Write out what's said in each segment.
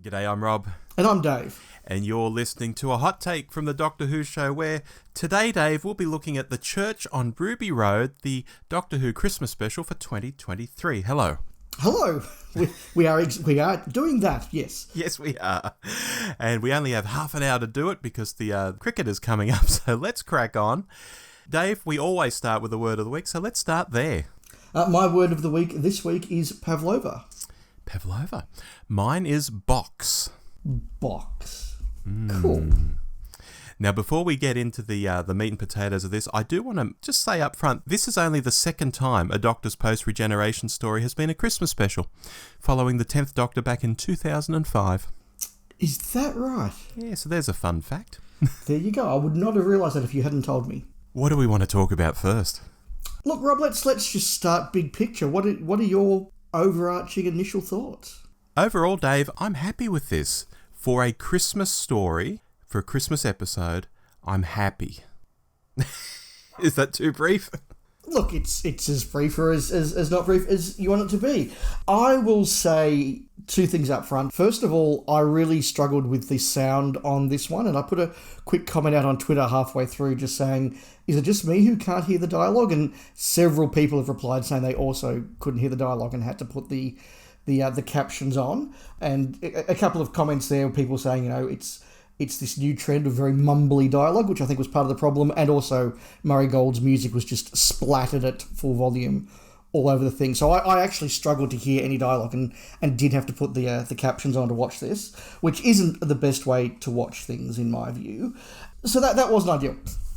G'day, I'm Rob. And I'm Dave. And you're listening to a hot take from the Doctor Who show where today, Dave, we'll be looking at The Church on Ruby Road, the Doctor Who Christmas special for 2023. Hello. Hello. We are doing that, yes. Yes, we are. And we only have half an hour to do it because the cricket is coming up, so let's crack on. Dave, we always start with the word of the week, so let's start there. My word of the week this week is pavlova. Pavlova. Mine is box. Box. Cool. Now, before we get into the meat and potatoes of this, I do want to just say up front, this is only the second time a Doctor's post-regeneration story has been a Christmas special, following the 10th Doctor back in 2005. Is that right? Yeah, so there's a fun fact. There you go. I would not have realised that if you hadn't told me. What do we want to talk about first? Look, Rob, let's just start big picture. What are your overarching initial thoughts? Overall, Dave, I'm happy with this. For a Christmas story, for a Christmas episode, I'm happy. Is that too brief? Look, it's as brief or as not brief as you want it to be. I will say two things up front. First of all, I really struggled with the sound on this one, and I put a quick comment out on Twitter halfway through just saying, is it just me who can't hear the dialogue? And several people have replied saying they also couldn't hear the dialogue and had to put the captions on. And a couple of comments there, people saying, it's this new trend of very mumbly dialogue, which I think was part of the problem, and also Murray Gold's music was just splattered at full volume all over the thing. So I actually struggled to hear any dialogue and did have to put the captions on to watch this, which isn't the best way to watch things in my view. So that wasn't ideal.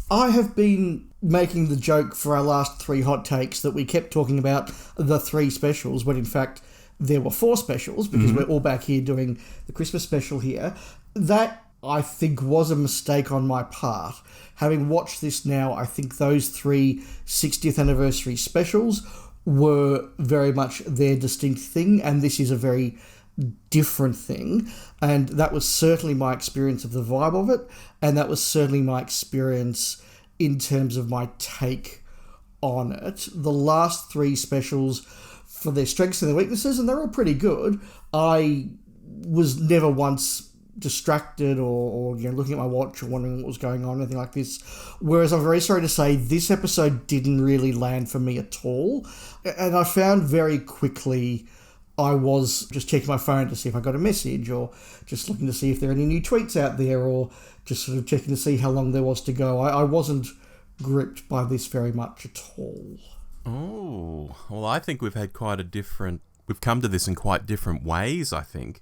I have been making the joke for our last three hot takes that we kept talking about the three specials, when in fact there were four specials, because we're all back here doing the Christmas special here. That, I think, was a mistake on my part. Having watched this now, I think those three 60th anniversary specials were very much their distinct thing, and this is a very different thing. And that was certainly my experience of the vibe of it, and that was certainly my experience in terms of my take on it. The last three specials, for their strengths and their weaknesses, and they're all pretty good, I was never once distracted or looking at my watch or wondering what was going on, anything like this. Whereas I'm very sorry to say this episode didn't really land for me at all. And I found very quickly I was just checking my phone to see if I got a message, or just looking to see if there are any new tweets out there, or just sort of checking to see how long there was to go. I wasn't gripped by this very much at all. Oh, well, I think we've come to this in quite different ways, I think.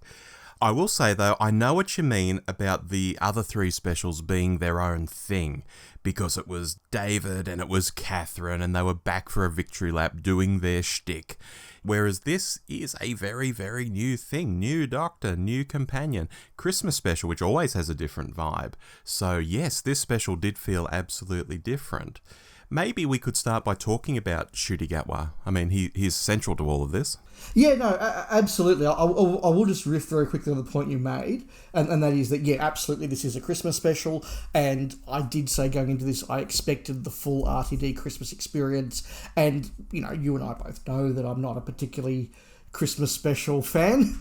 I will say, though, I know what you mean about the other three specials being their own thing, because it was David and it was Catherine, and they were back for a victory lap doing their shtick. Whereas this is a very, very new thing. New Doctor, new companion. Christmas special, which always has a different vibe. So yes, this special did feel absolutely different. Maybe we could start by talking about Ncuti Gatwa. I mean, he's central to all of this. Yeah, no, absolutely. I will just riff very quickly on the point you made, and that is that, yeah, absolutely, this is a Christmas special, and I did say going into this I expected the full RTD Christmas experience, and, you and I both know that I'm not a particularly Christmas special fan.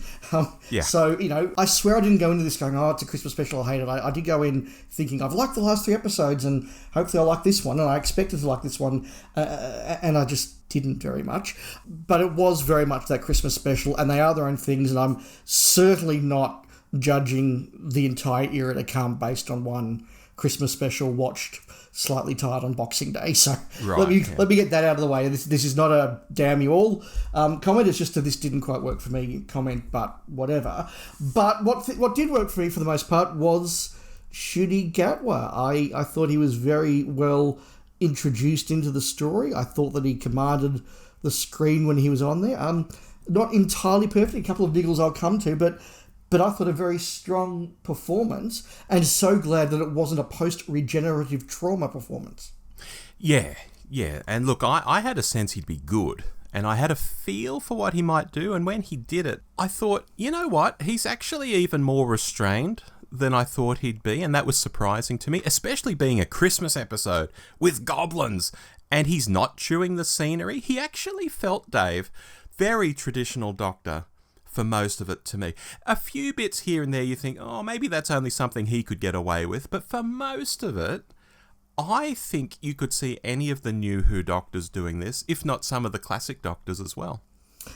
Yeah. So, I swear I didn't go into this going, oh, it's a Christmas special, I hate it. I did go in thinking, I've liked the last three episodes and hopefully I'll like this one, and I expected to like this one, and I just didn't very much. But it was very much that Christmas special, and they are their own things, and I'm certainly not judging the entire era to come based on one Christmas special watched slightly tired on Boxing Day. So let me get that out of the way. This is not a damn you all comment. It's just that this didn't quite work for me comment, but whatever. But what did work for me for the most part was Ncuti Gatwa. I thought he was very well introduced into the story. I thought that he commanded the screen when he was on there. Not entirely perfect. A couple of niggles I'll come to, but I thought a very strong performance, and so glad that it wasn't a post-regenerative trauma performance. Yeah. And look, I had a sense he'd be good, and I had a feel for what he might do, and when he did it, I thought, you know what, he's actually even more restrained than I thought he'd be, and that was surprising to me, especially being a Christmas episode with goblins, and he's not chewing the scenery. He actually felt, Dave, very traditional Doctor for most of it to me. A few bits here and there you think, oh, maybe that's only something he could get away with, but for most of it, I think you could see any of the new Who Doctors doing this, if not some of the classic Doctors as well.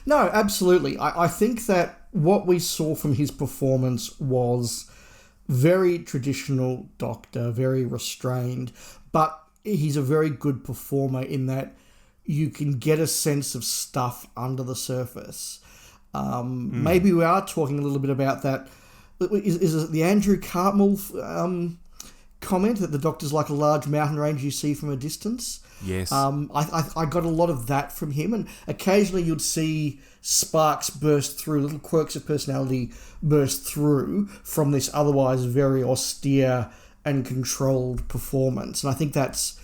No, absolutely. I think that what we saw from his performance was very traditional Doctor, very restrained, but he's a very good performer in that you can get a sense of stuff under the surface. Maybe we are talking a little bit about that. Is it the Andrew Cartmel comment that the Doctor's like a large mountain range you see from a distance? Yes. I got a lot of that from him, and occasionally you'd see sparks burst through, little quirks of personality burst through from this otherwise very austere and controlled performance. And I think that's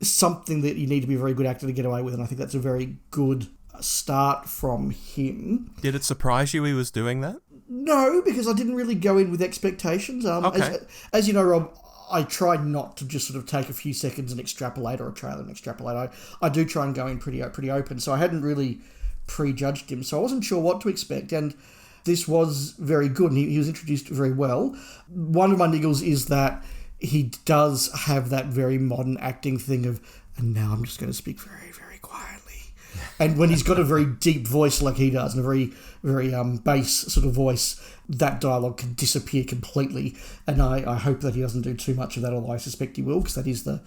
something that you need to be a very good actor to get away with, and I think that's a very good start from him. Did it surprise you he was doing that? No, because I didn't really go in with expectations. Okay. As you know, Rob, I try not to just sort of take a few seconds and extrapolate, or a trailer and extrapolate. I do try and go in pretty open, so I hadn't really prejudged him, so I wasn't sure what to expect, and this was very good, and he was introduced very well. One of my niggles is that he does have that very modern acting thing of, and now I'm just going to speak very, very quietly. And when he's got a very deep voice like he does, and a very, very bass sort of voice, that dialogue can disappear completely. And I hope that he doesn't do too much of that, although I suspect he will, because that is the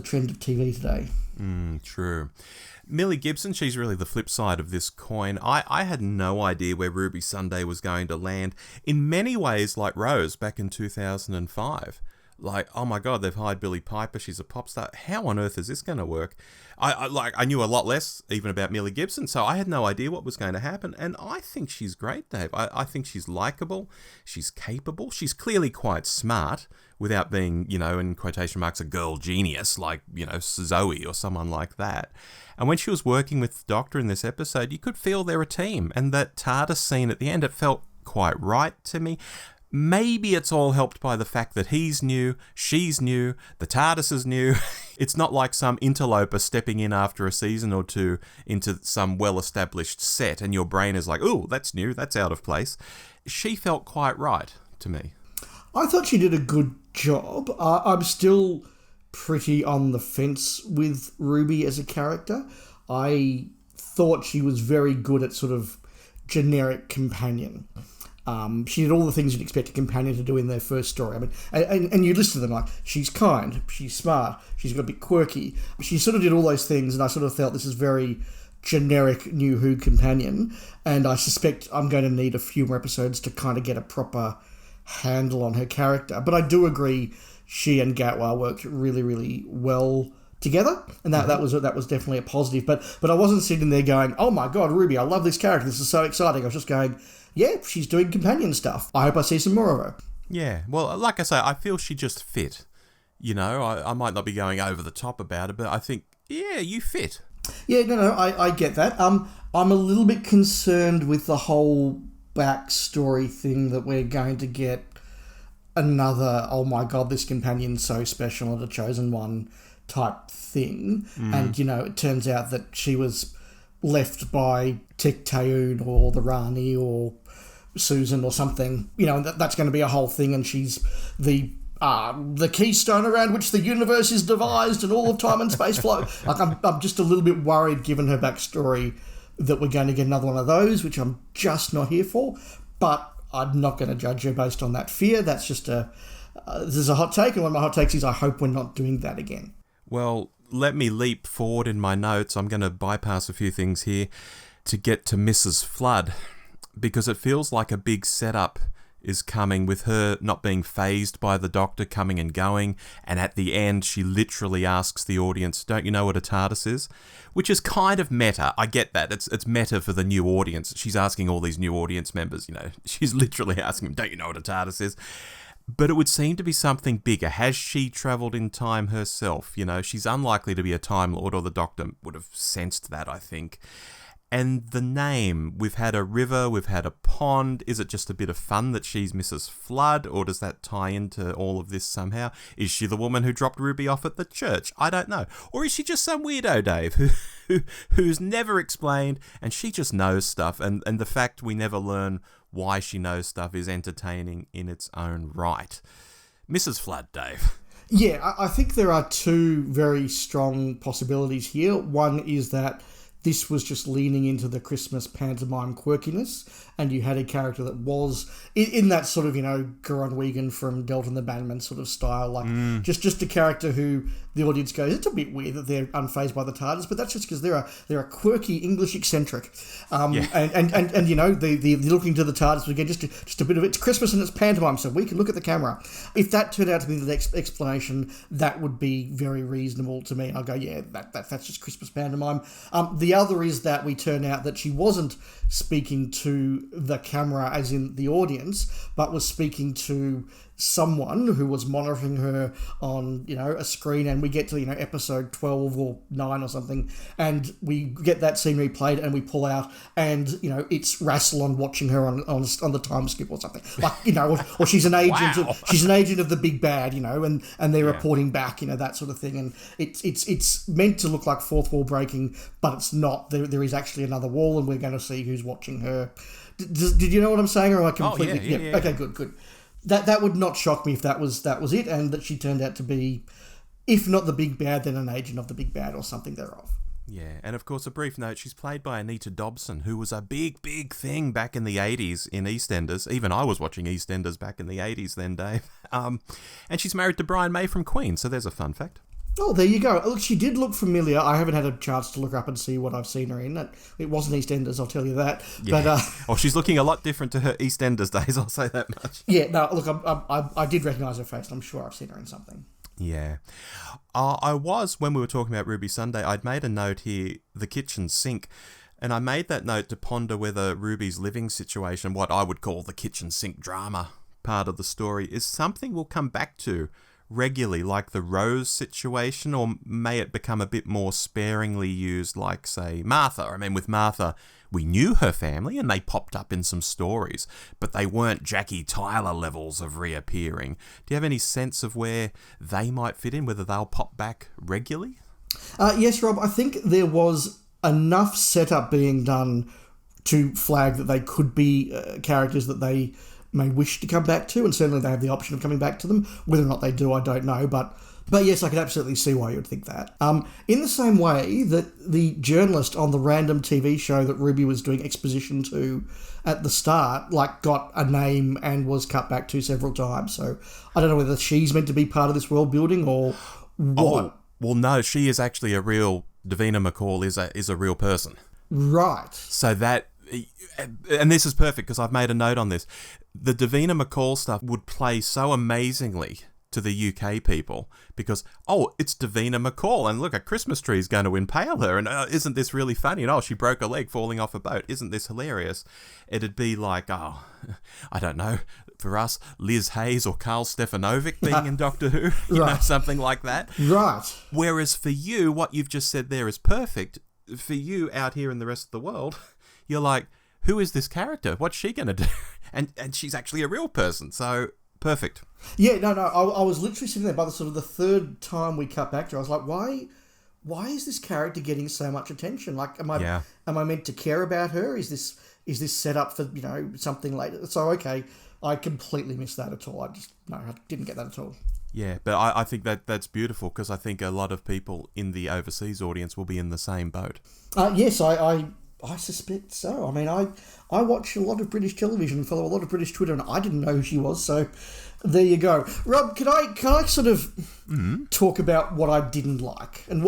trend of TV today. True. Millie Gibson, she's really the flip side of this coin. I had no idea where Ruby Sunday was going to land. In many ways, like Rose back in 2005. Like, oh my God, they've hired Billie Piper. She's a pop star. How on earth is this going to work? I knew a lot less even about Millie Gibson, so I had no idea what was going to happen. And I think she's great, Dave. I think she's likable. She's capable. She's clearly quite smart without being, in quotation marks, a girl genius like, Zoe or someone like that. And when she was working with the Doctor in this episode, you could feel they're a team. And that TARDIS scene at the end, it felt quite right to me. Maybe it's all helped by the fact that he's new, she's new, the TARDIS is new. It's not like some interloper stepping in after a season or two into some well-established set and your brain is like, ooh, that's new, that's out of place. She felt quite right to me. I thought she did a good job. I'm still pretty on the fence with Ruby as a character. I thought she was very good at sort of generic companion. She did all the things you'd expect a companion to do in their first story. I mean, and you listen to them like, she's kind, she's smart, she's got a bit quirky. She sort of did all those things, and I sort of felt this is very generic New Who companion, and I suspect I'm going to need a few more episodes to kind of get a proper handle on her character. But I do agree she and Gatwa worked really, really well together, and that was definitely a positive. But I wasn't sitting there going, oh my God, Ruby, I love this character, this is so exciting. I was just going, yeah, she's doing companion stuff. I hope I see some more of her. Yeah, well, like I say, I feel she just fit. I might not be going over the top about it, but I think, yeah, you fit. Yeah, no, I get that. I'm a little bit concerned with the whole backstory thing that we're going to get another, oh my God, this companion's so special and a chosen one type thing. And, it turns out that she was left by Tecteun or the Rani or Susan or something, and that's going to be a whole thing, and she's the keystone around which the universe is devised and all of time and space flow. Like, I'm just a little bit worried, given her backstory, that we're going to get another one of those, which I'm just not here for. But I'm not going to judge her based on that fear. That's just this is a hot take, and one of my hot takes is I hope we're not doing that again. Well, let me leap forward in my notes. I'm going to bypass a few things here to get to Mrs. Flood, because it feels like a big setup is coming with her not being fazed by the Doctor coming and going, and at the end she literally asks the audience, don't you know what a TARDIS is? Which is kind of meta. I get that. It's meta for the new audience. She's asking all these new audience members, she's literally asking them, don't you know what a TARDIS is? But it would seem to be something bigger. Has she travelled in time herself? She's unlikely to be a Time Lord, or the Doctor would have sensed that, I think. And the name, we've had a river, we've had a pond. Is it just a bit of fun that she's Mrs. Flood, or does that tie into all of this somehow? Is she the woman who dropped Ruby off at the church? I don't know. Or is she just some weirdo, Dave, who's never explained, and she just knows stuff, and the fact we never learn why she knows stuff is entertaining in its own right. Mrs. Flood, Dave. Yeah, I think there are two very strong possibilities here. One is that this was just leaning into the Christmas pantomime quirkiness, and you had a character that was in that sort of, Gurren Wiegand from Delta and the Bannerman sort of style, like just a character who the audience goes, it's a bit weird that they're unfazed by the TARDIS, but that's just because they're a quirky English eccentric, and they're looking to the TARDIS again, just a bit of it's Christmas and it's pantomime, so we can look at the camera. If that turned out to be the next explanation, that would be very reasonable to me. I'll go, yeah, that's just Christmas pantomime. The other is that we turn out that she wasn't speaking to the camera as in the audience, but was speaking to someone who was monitoring her on, a screen, and we get to, episode 12 or 9 or something, and we get that scene replayed, and we pull out, and, it's Rassilon watching her on the time skip or something. Like, or she's an agent Wow. she's an agent of the big bad, and they're reporting back, that sort of thing. And it's meant to look like fourth wall breaking, but it's not. There is actually another wall, and we're going to see who's watching her. Did you know what I'm saying? Or am I completely... Oh, yeah. Okay, good. That would not shock me if that was it, and that she turned out to be, if not the big bad, then an agent of the big bad or something thereof. Yeah, and of course, a brief note, she's played by Anita Dobson, who was a big thing back in the 80s in EastEnders. Even I was watching EastEnders back in the 80s then, Dave. And she's married to Brian May from Queen, so there's a fun fact. Oh, there you go. Look, she did look familiar. I haven't had a chance to look up and see what I've seen her in. It wasn't EastEnders, I'll tell you that. Yeah. But she's looking a lot different to her EastEnders days, I'll say that much. Yeah, no, look, I did recognise her face. I'm sure I've seen her in something. Yeah. I was, when we were talking about Ruby Sunday, I'd made a note here, the kitchen sink, and I made that note to ponder whether Ruby's living situation, what I would call the kitchen sink drama part of the story, is something we'll come back to regularly, like the Rose situation, or may it become a bit more sparingly used, like, say, Martha? I mean, with Martha, we knew her family and they popped up in some stories, but they weren't Jackie Tyler levels of reappearing. Do you have any sense of where they might fit in, whether they'll pop back regularly? Yes, Rob, I think there was enough setup being done to flag that they could be characters that they may wish to come back to, and certainly they have the option of coming back to them. Whether or not they do, I don't know, but yes, I can absolutely see why you would think that. In the same way that the journalist on the random TV show that Ruby was doing exposition to at the start, got a name and was cut back to several times. So I don't know whether she's meant to be part of this world building or what. Oh, well, no, she is actually a real... Davina McCall is a real person. Right. So that... And this is perfect because I've made a note on this. The Davina McCall stuff would play so amazingly to the UK people because, it's Davina McCall, and look, a Christmas tree is going to impale her, and isn't this really funny? And she broke a leg falling off a boat. Isn't this hilarious? It'd be like, I don't know, for us, Liz Hayes or Carl Stefanovic being in Doctor Who, Right. something like that. Right. Whereas for you, what you've just said there is perfect. For you out here in the rest of the world, you're like, who is this character? What's she going to do? And she's actually a real person, so perfect. Yeah, no, I was literally sitting there by the third time we cut back to her. I was like, why is this character getting so much attention? Like, am I meant to care about her? Is this set up for, something later? So, okay, I completely missed that at all. I didn't get that at all. Yeah, but I think that's beautiful because I think a lot of people in the overseas audience will be in the same boat. Yes, I suspect so. I mean, I watch a lot of British television and follow a lot of British Twitter, and I didn't know who she was, so there you go. Rob, can I sort of talk about what I didn't like? And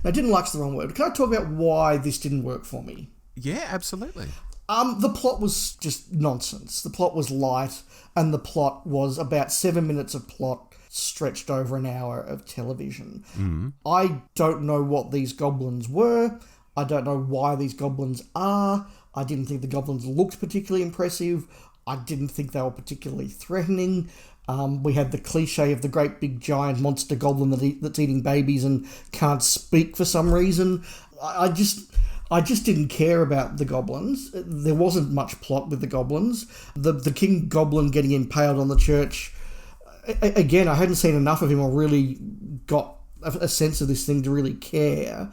didn't like's the wrong word. Can I talk about why this didn't work for me? Yeah, absolutely. The plot was just nonsense. The plot was light, and the plot was about 7 minutes of plot stretched over an hour of television. I don't know what these goblins were. I don't know why these goblins are. I didn't think the goblins looked particularly impressive. I didn't think they were particularly threatening. We had the cliche of the great big giant monster goblin that's eating babies and can't speak for some reason. I just didn't care about the goblins. There wasn't much plot with the goblins. The King Goblin getting impaled on the church, again, I hadn't seen enough of him or really got a sense of this thing to really care.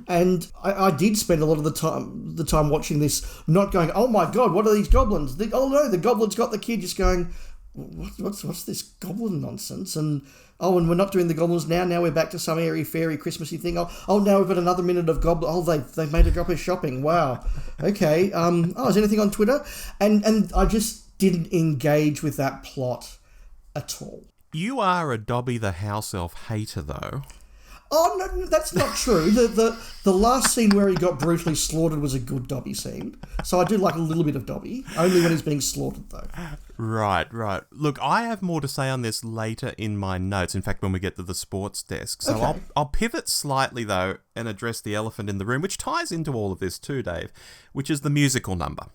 And I did spend a lot of the time watching this, not going, oh my god, what are these goblins? Oh no, the goblin's got the kid, just going, what's this goblin nonsense? And we're not doing the goblins now. Now we're back to some airy fairy Christmassy thing. Now we've got another minute of goblin. They've made a drop of shopping. Wow. Okay. Is there anything on Twitter? And I just didn't engage with that plot at all. You are a Dobby the house elf hater, though. Oh, no, that's not true. The last scene where he got brutally slaughtered was a good Dobby scene. So I do like a little bit of Dobby, only when he's being slaughtered, though. Right. Look, I have more to say on this later in my notes. In fact, when we get to the sports desk. So Okay. I'll pivot slightly, though, and address the elephant in the room, which ties into all of this too, Dave, which is the musical number.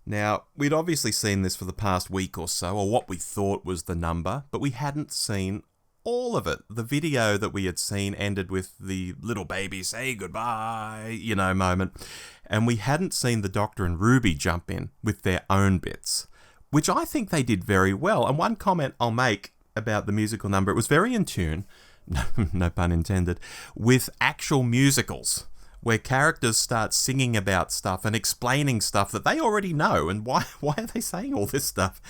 Now, we'd obviously seen this for the past week or so, or what we thought was the number, but we hadn't seen all of it. The video that we had seen ended with the little baby say goodbye, moment. And we hadn't seen the Doctor and Ruby jump in with their own bits, which I think they did very well. And one comment I'll make about the musical number, it was very in tune, no pun intended, with actual musicals, where characters start singing about stuff and explaining stuff that they already know, and why are they saying all this stuff?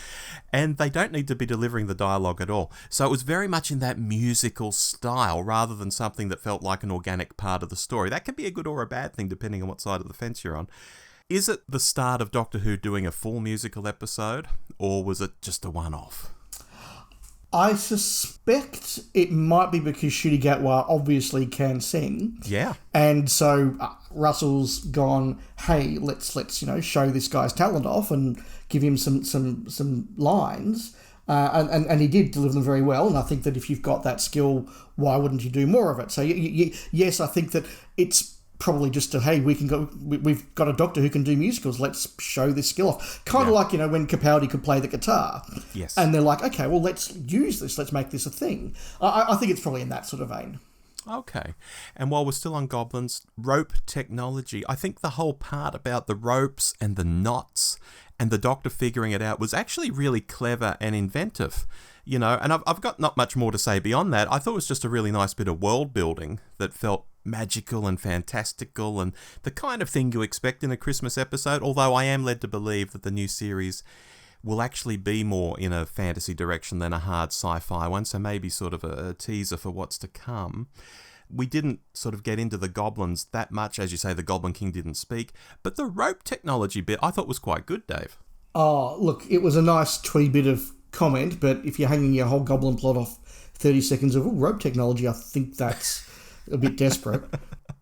And they don't need to be delivering the dialogue at all. So it was very much in that musical style, rather than something that felt like an organic part of the story. That can be a good or a bad thing, depending on what side of the fence you're on. Is it the start of Doctor Who doing a full musical episode, or was it just a one-off? I suspect it might be because Ncuti Gatwa obviously can sing. Yeah. And so Russell's gone, hey, let's show this guy's talent off and give him some lines. And he did deliver them very well. And I think that if you've got that skill, why wouldn't you do more of it? So yes, I think that it's probably just we've got a Doctor who can do musicals, let's show this skill off. Kind of like, when Capaldi could play the guitar. Yes. And they're like, okay, well, let's use this, let's make this a thing. I think it's probably in that sort of vein. Okay. And while we're still on goblins, rope technology. I think the whole part about the ropes and the knots and the Doctor figuring it out was actually really clever and inventive. And I've got not much more to say beyond that. I thought it was just a really nice bit of world building that felt magical and fantastical and the kind of thing you expect in a Christmas episode, although I am led to believe that the new series will actually be more in a fantasy direction than a hard sci-fi one, so maybe sort of a teaser for what's to come. We didn't sort of get into the goblins that much. As you say, the Goblin King didn't speak, but the rope technology bit I thought was quite good, Dave. Oh, look, it was a nice twee bit of comment, but if you're hanging your whole goblin plot off 30 seconds of rope technology, I think that's a bit desperate.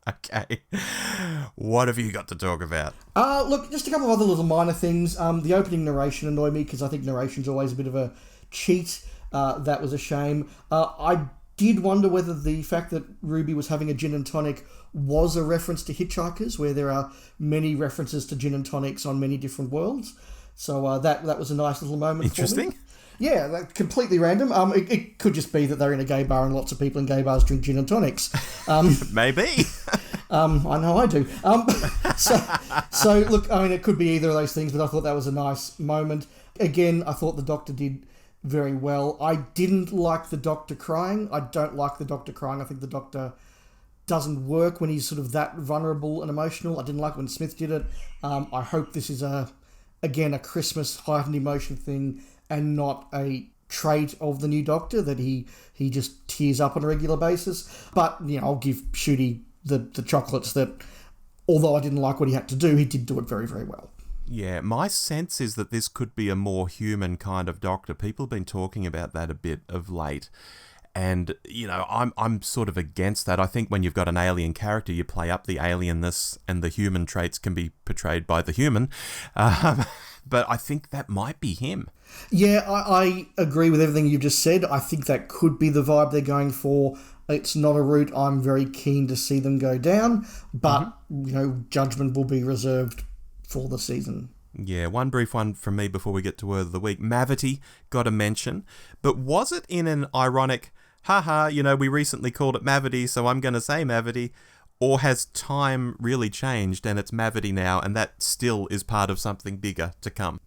Okay. What have you got to talk about? Look, just a couple of other little minor things. The opening narration annoyed me because I think narration's always a bit of a cheat. That was a shame. I did wonder whether the fact that Ruby was having a gin and tonic was a reference to Hitchhikers, where there are many references to gin and tonics on many different worlds. So that was a nice little moment. Interesting. For me. Yeah, that's completely random. It could just be that they're in a gay bar and lots of people in gay bars drink gin and tonics. Maybe. I know I do. So look, it could be either of those things, but I thought that was a nice moment. Again, I thought the Doctor did very well. I didn't like the Doctor crying. I don't like the Doctor crying. I think the Doctor doesn't work when he's sort of that vulnerable and emotional. I didn't like when Smith did it. I hope this is a Christmas heightened emotion thing and not a trait of the new Doctor that he just tears up on a regular basis. But I'll give Ncuti the chocolates that, although I didn't like what he had to do, he did do it very, very well. Yeah, my sense is that this could be a more human kind of Doctor. People have been talking about that a bit of late. And, I'm sort of against that. I think when you've got an alien character, you play up the alienness and the human traits can be portrayed by the human. But I think that might be him. Yeah, I agree with everything you've just said. I think that could be the vibe they're going for. It's not a route I'm very keen to see them go down, but, judgment will be reserved for the season. Yeah, one brief one from me before we get to Word of the Week. Mavity got a mention, but was it in an ironic, haha, we recently called it Mavity, so I'm going to say Mavity, Or has time really changed and it's Mavity now and that still is part of something bigger to come?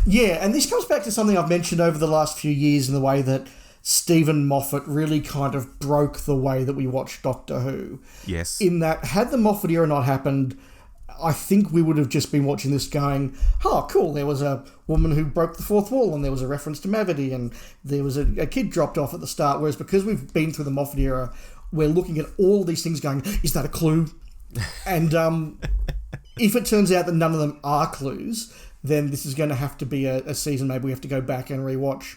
Yeah, and this comes back to something I've mentioned over the last few years in the way that Stephen Moffat really kind of broke the way that we watch Doctor Who. Yes. In that, had the Moffat era not happened, I think we would have just been watching this going, oh, cool, there was a woman who broke the fourth wall and there was a reference to Mavity and there was a kid dropped off at the start, whereas because we've been through the Moffat era, we're looking at all these things going, is that a clue? And if it turns out that none of them are clues, then this is going to have to be a season maybe we have to go back and rewatch.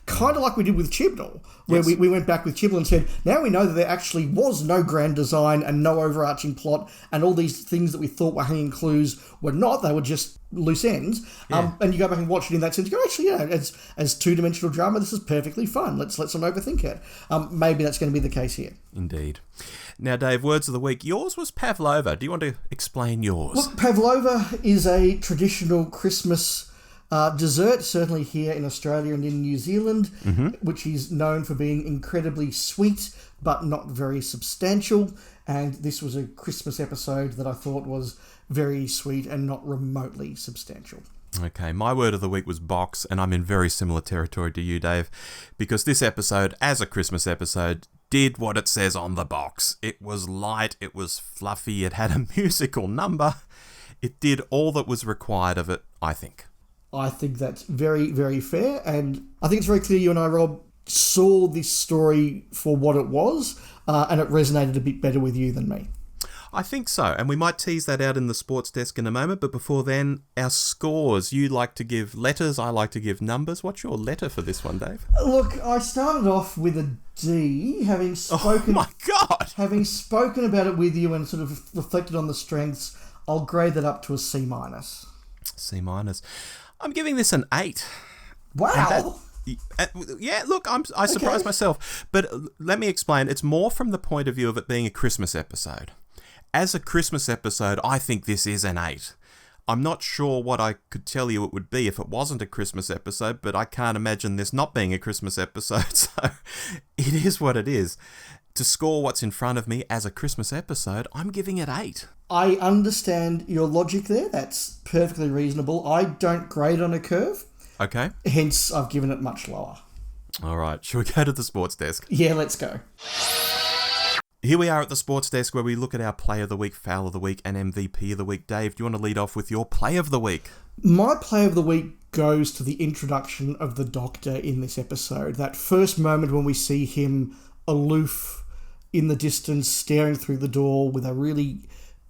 Kind of like we did with Chibnall, where yes. we went back with Chibnall and said, now we know that there actually was no grand design and no overarching plot, and all these things that we thought were hanging clues were not, they were just loose ends. Yeah. And you go back and watch it in that sense, you go, actually, yeah, as two-dimensional drama, this is perfectly fun. Let's not overthink it. Maybe that's going to be the case here. Indeed. Now, Dave, words of the week. Yours was pavlova. Do you want to explain yours? Look, pavlova is a traditional Christmas dessert, certainly here in Australia and in New Zealand, which is known for being incredibly sweet but not very substantial. And this was a Christmas episode that I thought was very sweet and not remotely substantial. Okay, my word of the week was box, and I'm in very similar territory to you, Dave, because this episode, as a Christmas episode, did what it says on the box. It was light, it was fluffy, it had a musical number. It did all that was required of it, I think. I think that's very, very fair, and I think it's very clear you and I, Rob, saw this story for what it was, and it resonated a bit better with you than me. I think so, and we might tease that out in the sports desk in a moment, but before then, our scores. You like to give letters, I like to give numbers. What's your letter for this one, Dave? Look, I started off with a D, having spoken... Oh my God! Having spoken about it with you and sort of reflected on the strengths, I'll grade that up to a C-. C-. I'm giving this an 8. Wow! Yeah, look, I surprised myself. But let me explain. It's more from the point of view of it being a Christmas episode. As a Christmas episode, I think this is an 8. I'm not sure what I could tell you it would be if it wasn't a Christmas episode, but I can't imagine this not being a Christmas episode, so it is what it is. To score what's in front of me as a Christmas episode, I'm giving it 8. I understand your logic there. That's perfectly reasonable. I don't grade on a curve. Okay. Hence, I've given it much lower. All right. Shall we go to the sports desk? Yeah, let's go. Here we are at the sports desk where we look at our play of the week, foul of the week, and MVP of the week. Dave, do you want to lead off with your play of the week? My play of the week goes to the introduction of the Doctor in this episode. That first moment when we see him aloof in the distance, staring through the door with a really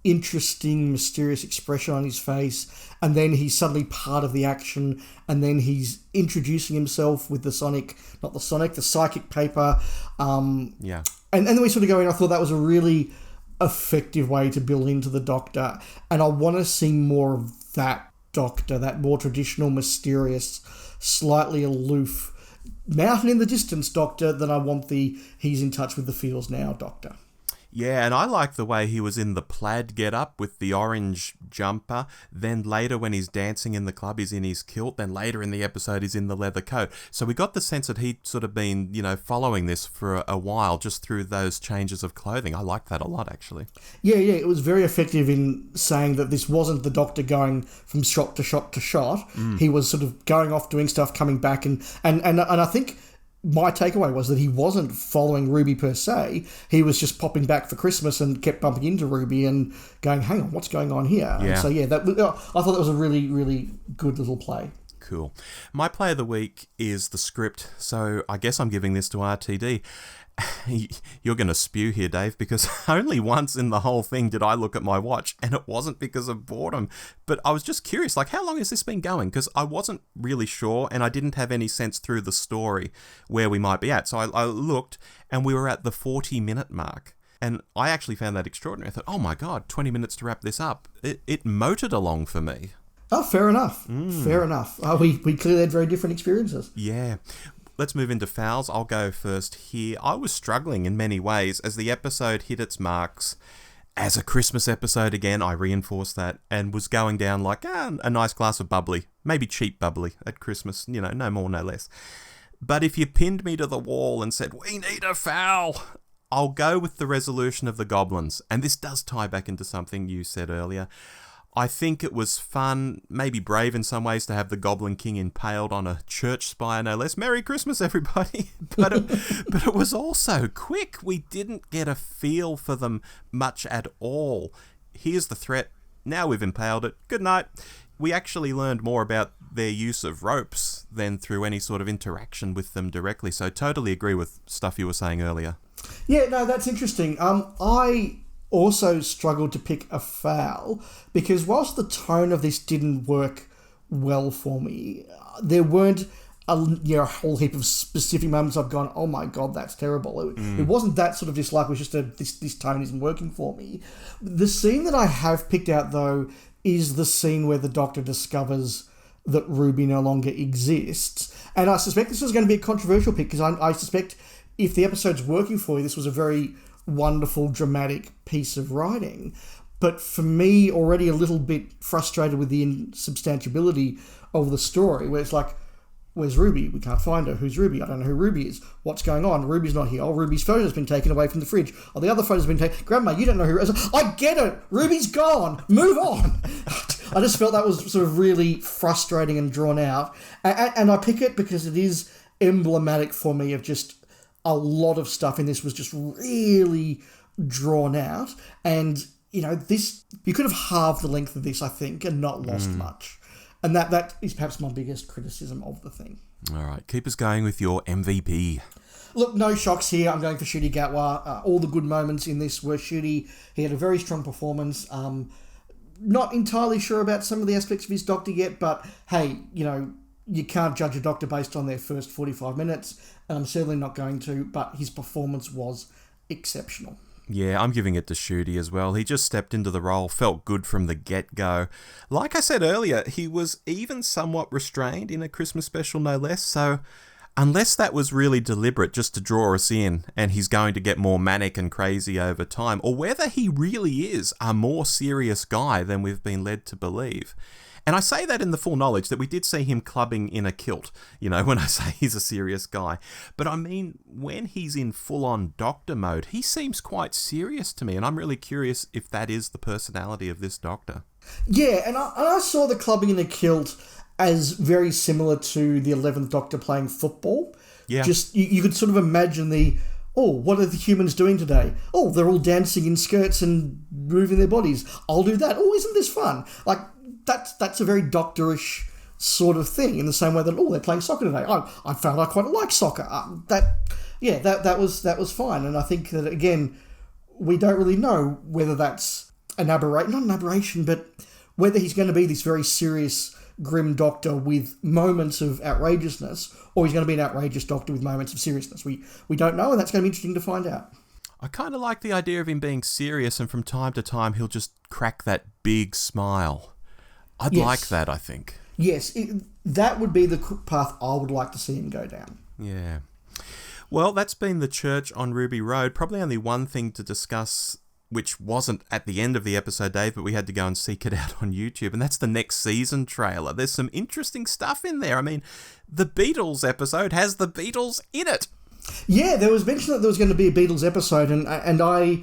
interesting, mysterious expression on his face, and then he's suddenly part of the action, and then he's introducing himself with the psychic paper. Yeah. And then we sort of go in, I thought that was a really effective way to build into the Doctor, and I want to see more of that Doctor, that more traditional, mysterious, slightly aloof, mountain in the distance Doctor than I want the he's in touch with the feels now Doctor. Yeah, and I like the way he was in the plaid get-up with the orange jumper. Then later when he's dancing in the club, he's in his kilt. Then later in the episode, he's in the leather coat. So we got the sense that he'd sort of been, following this for a while just through those changes of clothing. I like that a lot, actually. Yeah, it was very effective in saying that this wasn't the Doctor going from shot to shot to shot. He was sort of going off doing stuff, coming back, and I think my takeaway was that he wasn't following Ruby per se. He was just popping back for Christmas and kept bumping into Ruby and going, hang on, what's going on here? Yeah. And so, I thought that was a really, really good little play. Cool. My play of the week is the script, so I guess I'm giving this to RTD. You're going to spew here, Dave, because only once in the whole thing did I look at my watch, and it wasn't because of boredom, but I was just curious, how long has this been going? Because I wasn't really sure, and I didn't have any sense through the story where we might be at. So I looked, and we were at the 40-minute mark, and I actually found that extraordinary. I thought, oh my God, 20 minutes to wrap this up. It motored along for me. Oh, fair enough. Fair enough. We clearly had very different experiences. Yeah. Let's move into fouls. I'll go first here. I was struggling in many ways as the episode hit its marks. As a Christmas episode, again, I reinforced that and was going down like a nice glass of bubbly, maybe cheap bubbly at Christmas, no more, no less. But if you pinned me to the wall and said, we need a foul, I'll go with the resolution of the goblins. And this does tie back into something you said earlier. I think it was fun, maybe brave in some ways, to have the Goblin King impaled on a church spire, no less. Merry Christmas, everybody. But it was also quick. We didn't get a feel for them much at all. Here's the threat. Now we've impaled it. Good night. We actually learned more about their use of ropes than through any sort of interaction with them directly. So totally agree with stuff you were saying earlier. Yeah, no, that's interesting. I also struggled to pick a foul because whilst the tone of this didn't work well for me, there weren't a whole heap of specific moments I've gone, oh my god, that's terrible. It wasn't that sort of dislike, it was just this tone isn't working for me. The scene that I have picked out, though, is the scene where the Doctor discovers that Ruby no longer exists. And I suspect this was going to be a controversial pick because I suspect if the episode's working for you, this was a very wonderful, dramatic piece of writing. But for me, already a little bit frustrated with the insubstantiability of the story, where it's like, where's Ruby? We can't find her. Who's Ruby? I don't know who Ruby is. What's going on? Ruby's not here. Oh, Ruby's photo's been taken away from the fridge. Oh, the other photo's been taken. Grandma, you don't know who it is. I get it. Ruby's gone. Move on. I just felt that was sort of really frustrating and drawn out. And I pick it because it is emblematic for me of just a lot of stuff in this was just really drawn out. And, this, you could have halved the length of this, I think, and not lost much. And that is perhaps my biggest criticism of the thing. All right, keep us going with your MVP. Look, no shocks here. I'm going for Ncuti Gatwa. All the good moments in this were Ncuti. He had a very strong performance. Not entirely sure about some of the aspects of his Doctor yet, but hey, you can't judge a Doctor based on their first 45 minutes, and I'm certainly not going to, but his performance was exceptional. Yeah, I'm giving it to Ncuti as well. He just stepped into the role, felt good from the get-go. Like I said earlier, he was even somewhat restrained in a Christmas special, no less, so unless that was really deliberate just to draw us in and he's going to get more manic and crazy over time, or whether he really is a more serious guy than we've been led to believe. And I say that in the full knowledge that we did see him clubbing in a kilt, when I say he's a serious guy. But I mean, when he's in full-on Doctor mode, he seems quite serious to me, and I'm really curious if that is the personality of this Doctor. Yeah, and I saw the clubbing in a kilt as very similar to the 11th Doctor playing football. Yeah. Just, you could sort of imagine what are the humans doing today? Oh, they're all dancing in skirts and moving their bodies. I'll do that. Oh, isn't this fun? Like, that's a very doctorish sort of thing, in the same way that they're playing soccer today. I found I quite like soccer. That was fine, and I think that again we don't really know whether that's not an aberration, but whether he's going to be this very serious, grim Doctor with moments of outrageousness, or he's going to be an outrageous Doctor with moments of seriousness. We don't know, and that's going to be interesting to find out. I kind of like the idea of him being serious, and from time to time he'll just crack that big smile. I'd like that, I think. Yes, that would be the path I would like to see him go down. Yeah. Well, that's been the Church on Ruby Road. Probably only one thing to discuss, which wasn't at the end of the episode, Dave, but we had to go and seek it out on YouTube, and that's the next season trailer. There's some interesting stuff in there. I mean, the Beatles episode has the Beatles in it. Yeah, there was mention that there was going to be a Beatles episode, and I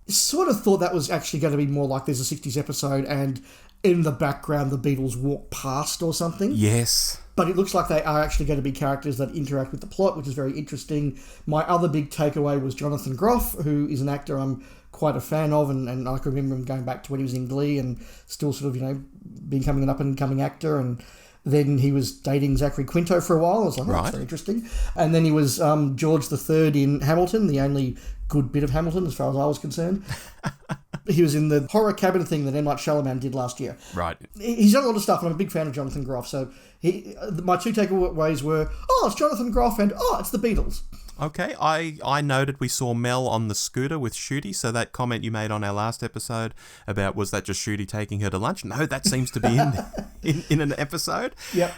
sort of thought that was actually going to be more like there's a 60s episode, and in the background the Beatles walk past or something. Yes. But it looks like they are actually going to be characters that interact with the plot, which is very interesting. My other big takeaway was Jonathan Groff, who is an actor I'm quite a fan of, and I can remember him going back to when he was in Glee and still sort of, becoming an up-and-coming actor, and then he was dating Zachary Quinto for a while. I was like, that's very interesting. And then he was George III in Hamilton, the only good bit of Hamilton as far as I was concerned. He was in the horror cabin thing that M. Night Shyamalan did last year. Right. He's done a lot of stuff, and I'm a big fan of Jonathan Groff. So my two takeaways were, it's Jonathan Groff, and it's the Beatles. Okay, I noted we saw Mel on the scooter with Ncuti, so that comment you made on our last episode about was that just Ncuti taking her to lunch? No, that seems to be in an episode. Yep.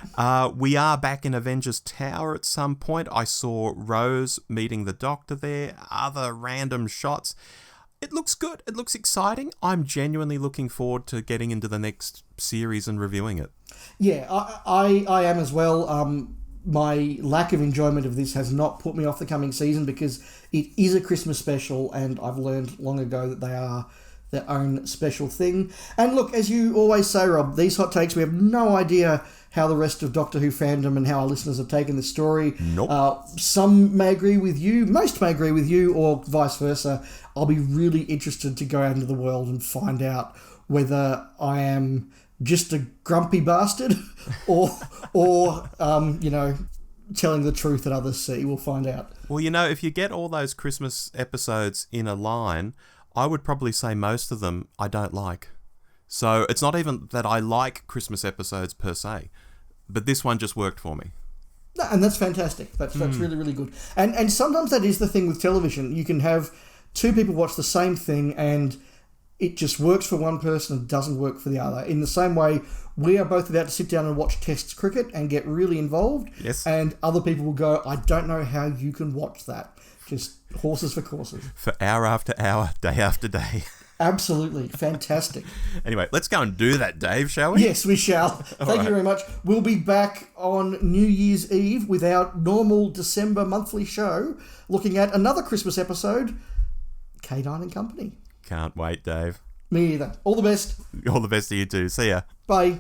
We are back in Avengers Tower at some point. I saw Rose meeting the Doctor there, other random shots. It looks good. It looks exciting. I'm genuinely looking forward to getting into the next series and reviewing it. Yeah, I am as well. my lack of enjoyment of this has not put me off the coming season, because it is a Christmas special, and I've learned long ago that they are their own special thing. And look, as you always say, Rob, these hot takes, we have no idea how the rest of Doctor Who fandom and how our listeners have taken the story. Nope. Some may agree with you, most may agree with you, or vice versa. I'll be really interested to go out into the world and find out whether I am just a grumpy bastard or telling the truth that others see. We'll find out. Well, if you get all those Christmas episodes in a line, I would probably say most of them I don't like. So it's not even that I like Christmas episodes per se, but this one just worked for me. And that's fantastic. That's really, really good. And sometimes that is the thing with television. You can have two people watch the same thing and it just works for one person and doesn't work for the other. In the same way, we are both about to sit down and watch Test cricket and get really involved. Yes. And other people will go, I don't know how you can watch that. Just horses for courses. For hour after hour, day after day. Absolutely. Fantastic. Anyway, let's go and do that, Dave, shall we? Yes, we shall. Thank you very much. We'll be back on New Year's Eve with our normal December monthly show, looking at another Christmas episode, K9 and Company. Can't wait, Dave. Me either. All the best. All the best to you too. See ya. Bye.